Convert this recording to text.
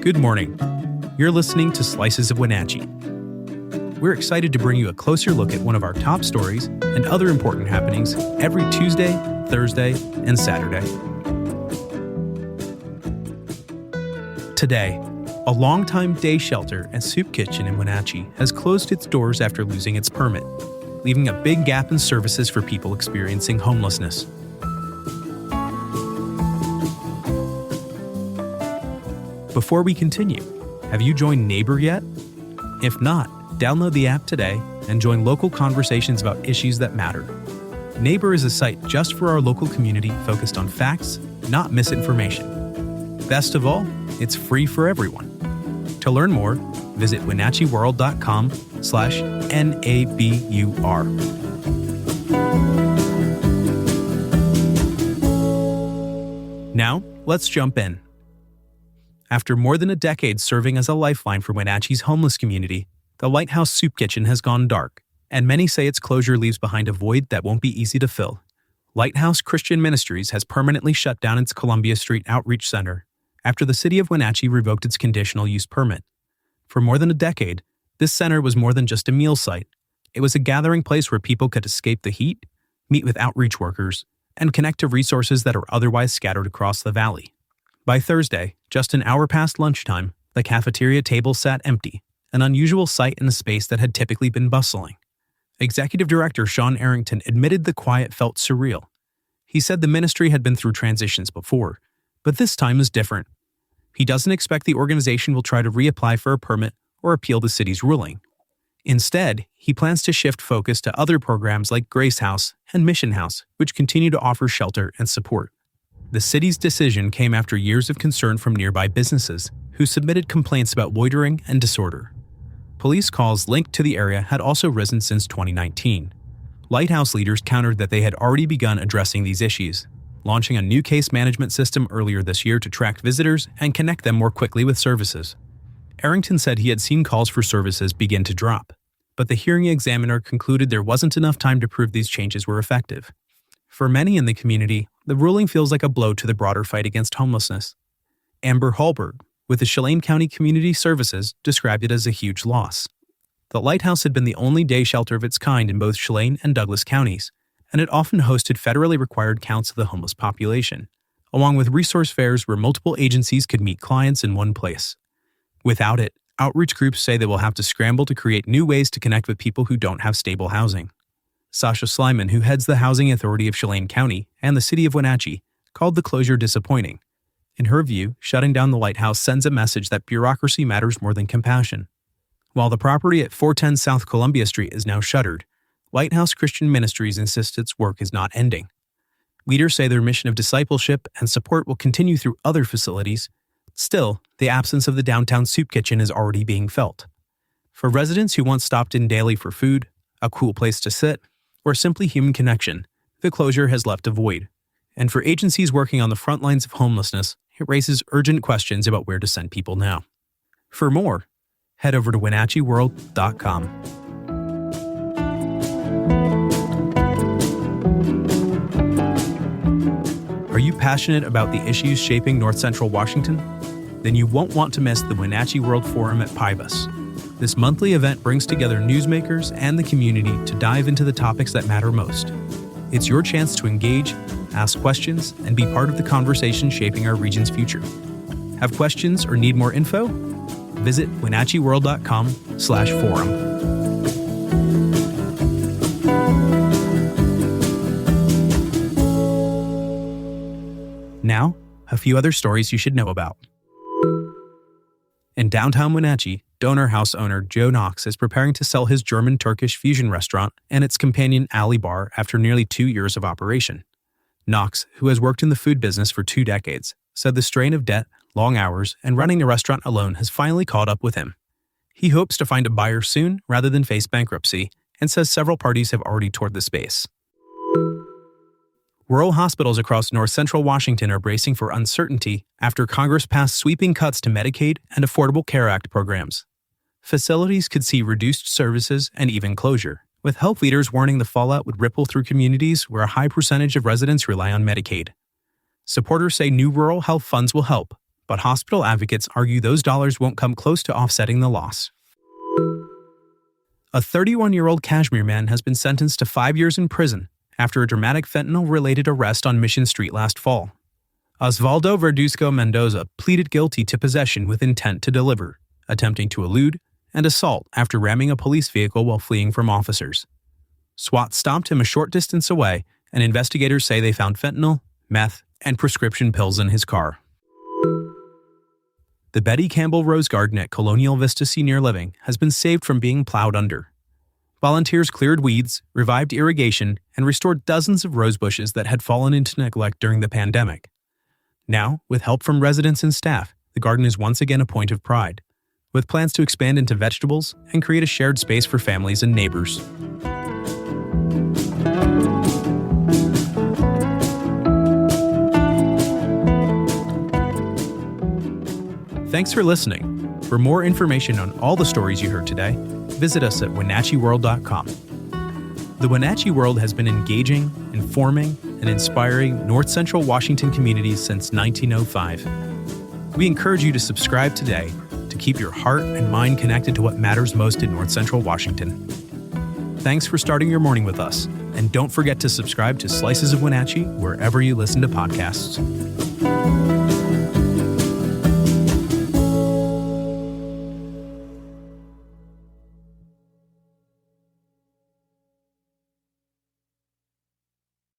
Good morning. You're listening to Slices of Wenatchee. We're excited to bring you a closer look at one of our top stories and other important happenings every Tuesday, Thursday, and Saturday. Today, a longtime day shelter and soup kitchen in Wenatchee has closed its doors after losing its permit, leaving a big gap in services for people experiencing homelessness. Before we continue, have you joined Neighbor yet? If not, download the app today and join local conversations about issues that matter. Neighbor is a site just for our local community focused on facts, not misinformation. Best of all, it's free for everyone. To learn more, visit wenatcheeworld.com/NABUR. Now, let's jump in. After more than a decade serving as a lifeline for Wenatchee's homeless community, the Lighthouse Soup Kitchen has gone dark, and many say its closure leaves behind a void that won't be easy to fill. Lighthouse Christian Ministries has permanently shut down its Columbia Street Outreach Center after the city of Wenatchee revoked its conditional use permit. For more than a decade, this center was more than just a meal site. It was a gathering place where people could escape the heat, meet with outreach workers, and connect to resources that are otherwise scattered across the valley. By Thursday, just an hour past lunchtime, the cafeteria table sat empty, an unusual sight in a space that had typically been bustling. Executive Director Sean Arrington admitted the quiet felt surreal. He said the ministry had been through transitions before, but this time is different. He doesn't expect the organization will try to reapply for a permit or appeal the city's ruling. Instead, he plans to shift focus to other programs like Grace House and Mission House, which continue to offer shelter and support. The city's decision came after years of concern from nearby businesses, who submitted complaints about loitering and disorder. Police calls linked to the area had also risen since 2019. Lighthouse leaders countered that they had already begun addressing these issues, launching a new case management system earlier this year to track visitors and connect them more quickly with services. Arrington said he had seen calls for services begin to drop, but the hearing examiner concluded there wasn't enough time to prove these changes were effective. For many in the community, the ruling feels like a blow to the broader fight against homelessness. Amber Hallberg, with the Chelan County Community Services, described it as a huge loss. The Lighthouse had been the only day shelter of its kind in both Chelan and Douglas counties, and it often hosted federally required counts of the homeless population, along with resource fairs where multiple agencies could meet clients in one place. Without it, outreach groups say they will have to scramble to create new ways to connect with people who don't have stable housing. Sasha Slyman, who heads the Housing Authority of Chelan County and the city of Wenatchee, called the closure disappointing. In her view, shutting down the Lighthouse sends a message that bureaucracy matters more than compassion. While the property at 410 South Columbia Street is now shuttered, Lighthouse Christian Ministries insists its work is not ending. Leaders say their mission of discipleship and support will continue through other facilities. Still, the absence of the downtown soup kitchen is already being felt. For residents who once stopped in daily for food, a cool place to sit, or simply human connection, the closure has left a void. And for agencies working on the front lines of homelessness, it raises urgent questions about where to send people now. For more, head over to wenatcheeworld.com. Are you passionate about the issues shaping North Central Washington? Then you won't want to miss the Wenatchee World Forum at Pybus. This monthly event brings together newsmakers and the community to dive into the topics that matter most. It's your chance to engage, ask questions, and be part of the conversation shaping our region's future. Have questions or need more info? Visit wenatcheeworld.com/forum. Now, a few other stories you should know about. In downtown Wenatchee, Donor House owner Joe Knox is preparing to sell his German-Turkish fusion restaurant and its companion alley bar after nearly 2 years of operation. Knox, who has worked in the food business for 2 decades, said the strain of debt, long hours, and running the restaurant alone has finally caught up with him. He hopes to find a buyer soon rather than face bankruptcy, and says several parties have already toured the space. Rural hospitals across north central Washington are bracing for uncertainty after Congress passed sweeping cuts to Medicaid and Affordable Care Act programs. Facilities could see reduced services and even closure, with health leaders warning the fallout would ripple through communities where a high percentage of residents rely on Medicaid. Supporters say new rural health funds will help, but hospital advocates argue those dollars won't come close to offsetting the loss. A 31-year-old Kashmir man has been sentenced to 5 years in prison after a dramatic fentanyl-related arrest on Mission Street last fall. Osvaldo Verduzco Mendoza pleaded guilty to possession with intent to deliver, attempting to elude, and assault after ramming a police vehicle while fleeing from officers. SWAT stopped him a short distance away, and investigators say they found fentanyl, meth, and prescription pills in his car. The Betty Campbell Rose Garden at Colonial Vista Senior Living has been saved from being plowed under. Volunteers cleared weeds, revived irrigation, and restored dozens of rose bushes that had fallen into neglect during the pandemic. Now, with help from residents and staff, the garden is once again a point of pride, with plans to expand into vegetables and create a shared space for families and neighbors. Thanks for listening. For more information on all the stories you heard today, visit us at WenatcheeWorld.com. The Wenatchee World has been engaging, informing, and inspiring North Central Washington communities since 1905. We encourage you to subscribe today to keep your heart and mind connected to what matters most in North Central Washington. Thanks for starting your morning with us, and don't forget to subscribe to Slices of Wenatchee wherever you listen to podcasts.